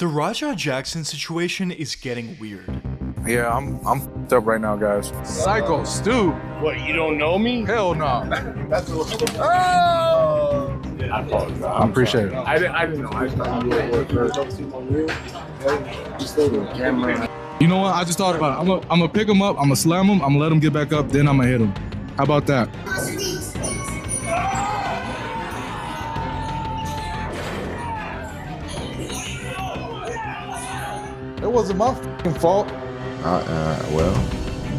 The Rampage Jackson situation is getting weird. Yeah, I'm f***ed up right now, guys. Psycho Stu. What, you don't know me? Hell no. I apologize. I appreciate it. I didn't know. I thought you were You know what? I just thought about it. I'm gonna pick him up. I'm gonna slam him. I'm gonna let him get back up. Then I'm gonna hit him. How about that? It wasn't my f***ing fault. Well,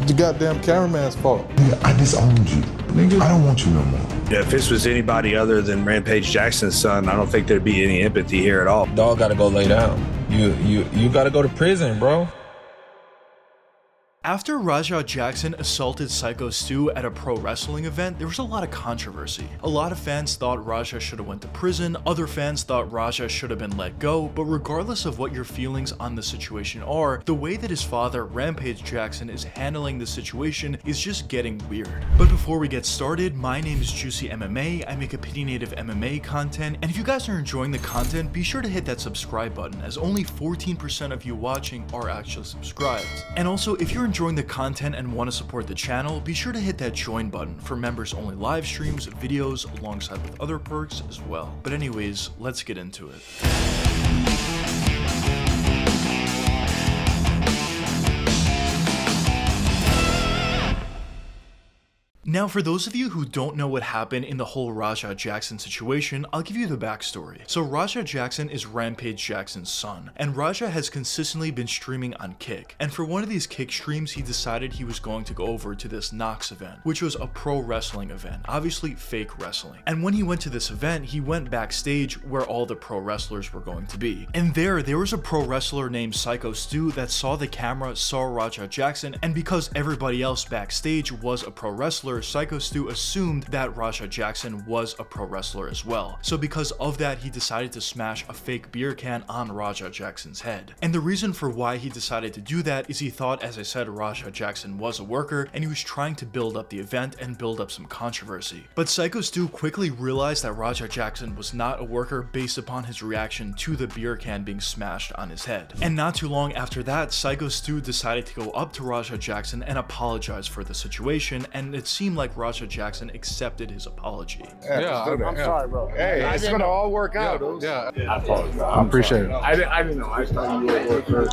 The goddamn cameraman's fault. I disowned you. Nigga, I don't want you no more. Yeah, if this was anybody other than Rampage Jackson's son, I don't think there'd be any empathy here at all. Dog gotta go lay down. You gotta go to prison, bro. After Rampage Jackson assaulted Psycho Stu at a pro wrestling event, there was a lot of controversy. A lot of fans thought Raja should have went to prison, other fans thought Raja should have been let go, but regardless of what your feelings on the situation are, the way that his father, Rampage Jackson, is handling the situation is just getting weird. But before we get started, my name is JuicyMMA, I make opinionative MMA content, and if you guys are enjoying the content, be sure to hit that subscribe button, as only 14% of you watching are actually subscribed. And also, if you're enjoying the content and want to support the channel, be sure to hit that join button for members only live streams, videos, alongside with other perks as well. But anyways, let's get into it. Now, for those of you who don't know what happened in the whole Rampage Jackson situation, I'll give you the backstory. So Rampage Jackson is Rampage Jackson's son, and Raja has consistently been streaming on Kick. And for one of these Kick streams, he decided he was going to go over to this Knox event, which was a pro wrestling event, obviously fake wrestling. And when he went to this event, he went backstage where all the pro wrestlers were going to be. And there was a pro wrestler named Psycho Stu that saw the camera, saw Rampage Jackson, and because everybody else backstage was a pro wrestler, Psycho Stu assumed that Rampage Jackson was a pro wrestler as well. So because of that, he decided to smash a fake beer can on Rampage Jackson's head. And the reason for why he decided to do that is he thought, as I said, Rampage Jackson was a worker, and he was trying to build up the event and build up some controversy. But Psycho Stu quickly realized that Rampage Jackson was not a worker based upon his reaction to the beer can being smashed on his head. And not too long after that, Psycho Stu decided to go up to Rampage Jackson and apologize for the situation, and it seemed like Rampage Jackson accepted his apology. I'm sorry, bro. Hey, it's gonna all work out. Yeah. I apologize. I appreciate it. I didn't know. I thought you were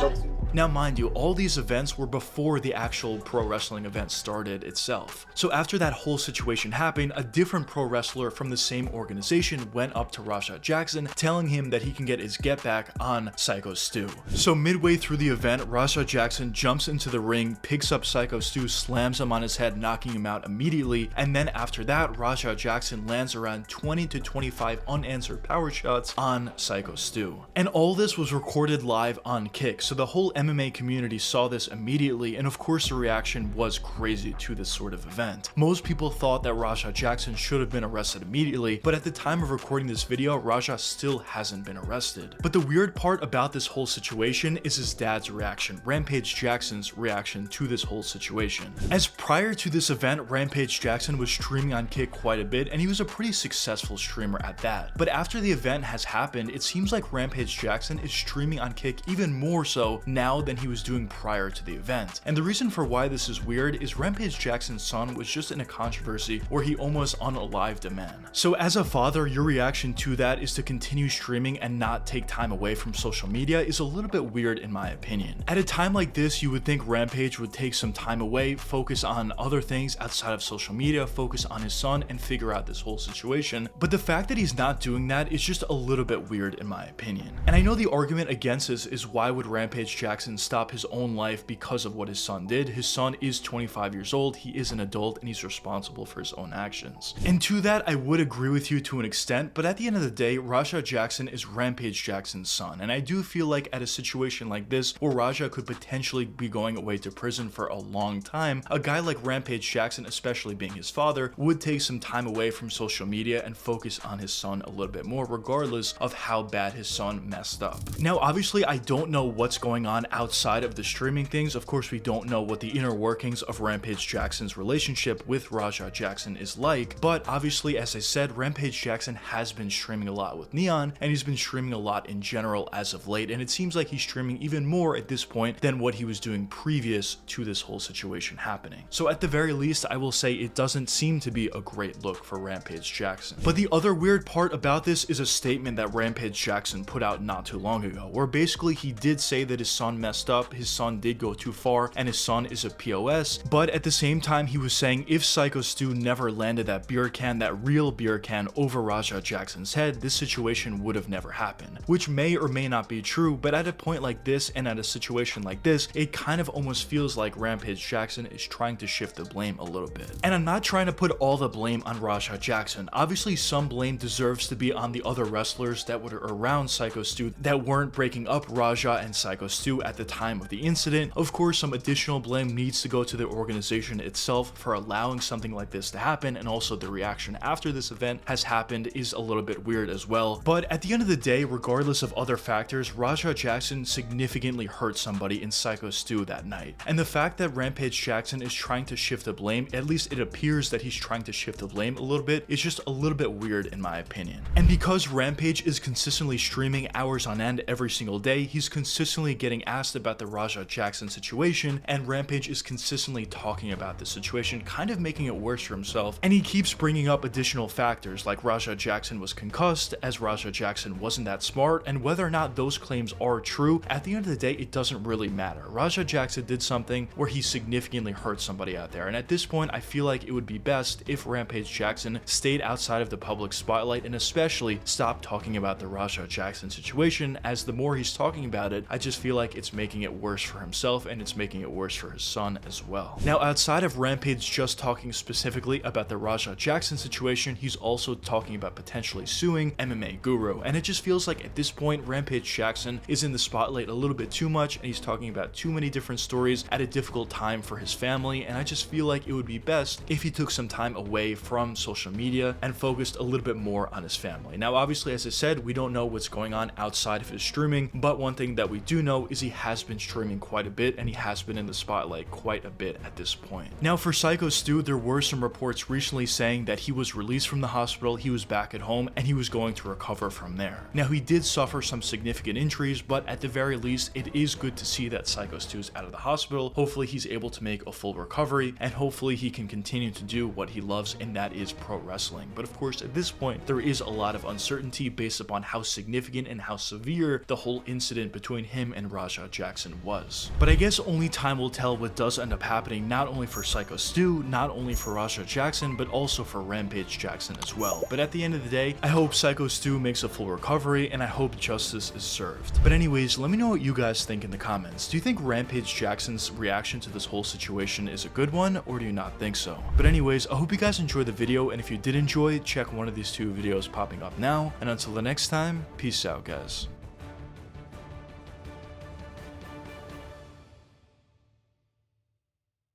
Now mind you, all these events were before the actual pro wrestling event started itself. So after that whole situation happened, a different pro wrestler from the same organization went up to Rampage Jackson, telling him that he can get his get back on Psycho Stu. So midway through the event, Rampage Jackson jumps into the ring, picks up Psycho Stu, slams him on his head, knocking him out immediately, and then after that, Rampage Jackson lands around 20 to 25 unanswered power shots on Psycho Stu. And all this was recorded live on Kick, so the whole MMA community saw this immediately, and of course the reaction was crazy to this sort of event. Most people thought that Rampage Jackson should have been arrested immediately, but at the time of recording this video, Raja still hasn't been arrested. But the weird part about this whole situation is his dad's reaction, Rampage Jackson's reaction to this whole situation. As prior to this event, Rampage Jackson was streaming on Kick quite a bit, and he was a pretty successful streamer at that. But after the event has happened, it seems like Rampage Jackson is streaming on Kick even more so now than he was doing prior to the event. And the reason for why this is weird is Rampage Jackson's son was just in a controversy where he almost unalived a man. So as a father, your reaction to that is to continue streaming and not take time away from social media is a little bit weird in my opinion. At a time like this, you would think Rampage would take some time away, focus on other things outside of social media, focus on his son, and figure out this whole situation. But the fact that he's not doing that is just a little bit weird in my opinion. And I know the argument against this is why would Rampage Jackson stop his own life because of what his son did? His son is 25 years old, he is an adult, and he's responsible for his own actions. And to that, I would agree with you to an extent, but at the end of the day, Rampage Jackson is Rampage Jackson's son, and I do feel like at a situation like this, where Raja could potentially be going away to prison for a long time, a guy like Rampage Jackson, especially being his father, would take some time away from social media and focus on his son a little bit more, regardless of how bad his son messed up. Now, obviously, I don't know what's going on outside of the streaming things, of course we don't know what the inner workings of Rampage Jackson's relationship with Raja Jackson is like, but obviously, as I said, Rampage Jackson has been streaming a lot with Neon, and he's been streaming a lot in general as of late, and it seems like he's streaming even more at this point than what he was doing previous to this whole situation happening. So at the very least, I will say it doesn't seem to be a great look for Rampage Jackson. But the other weird part about this is a statement that Rampage Jackson put out not too long ago, where basically he did say that his son messed up, his son did go too far, and his son is a POS, but at the same time he was saying if Psycho Stu never landed that beer can, that real beer can, over Raja Jackson's head, this situation would have never happened, which may or may not be true, but at a point like this and at a situation like this, it kind of almost feels like Rampage Jackson is trying to shift the blame a little bit. And I'm not trying to put all the blame on Raja Jackson. Obviously some blame deserves to be on the other wrestlers that were around Psycho Stu that weren't breaking up Raja and Psycho Stu at the time of the incident. Of course, some additional blame needs to go to the organization itself for allowing something like this to happen, and also the reaction after this event has happened is a little bit weird as well. But at the end of the day, regardless of other factors, Raja Jackson significantly hurt somebody in Psycho Stu that night. And the fact that Rampage Jackson is trying to shift the blame, at least it appears that he's trying to shift the blame a little bit, is just a little bit weird in my opinion. And because Rampage is consistently streaming hours on end every single day, he's consistently getting asked about the Raja Jackson situation, and Rampage is consistently talking about this situation, kind of making it worse for himself, and he keeps bringing up additional factors like Raja Jackson was concussed, as Raja Jackson wasn't that smart, and whether or not those claims are true, at the end of the day, it doesn't really matter. Raja Jackson did something where he significantly hurt somebody out there, and at this point, I feel like it would be best if Rampage Jackson stayed outside of the public spotlight and especially stopped talking about the Raja Jackson situation, as the more he's talking about it, I just feel like it's making it worse for himself and it's making it worse for his son as well. Now, outside of Rampage just talking specifically about the Raja Jackson situation, he's also talking about potentially suing MMA Guru, and it just feels like at this point, Rampage Jackson is in the spotlight a little bit too much, and he's talking about too many different stories at a difficult time for his family, and I just feel like it would be best if he took some time away from social media and focused a little bit more on his family. Now, obviously, as I said, we don't know what's going on outside of his streaming, but one thing that we do know is he has been streaming quite a bit, and he has been in the spotlight quite a bit at this point. Now, for Psycho Stu, there were some reports recently saying that he was released from the hospital, he was back at home, and he was going to recover from there. Now, he did suffer some significant injuries, but at the very least, it is good to see that Psycho Stu is out of the hospital. Hopefully, he's able to make a full recovery, and hopefully he can continue to do what he loves, and that is pro wrestling. But of course, at this point, there is a lot of uncertainty based upon how significant and how severe the whole incident between him and Raja Jackson was. But I guess only time will tell what does end up happening, not only for Psycho Stu, not only for Raja Jackson, but also for Rampage Jackson as well. But at the end of the day, I hope Psycho Stu makes a full recovery, and I hope justice is served. But anyways, let me know what you guys think in the comments. Do you think Rampage Jackson's reaction to this whole situation is a good one, or do you not think so? But anyways, I hope you guys enjoyed the video, and if you did enjoy, check one of these two videos popping up now, and until the next time, peace out, guys.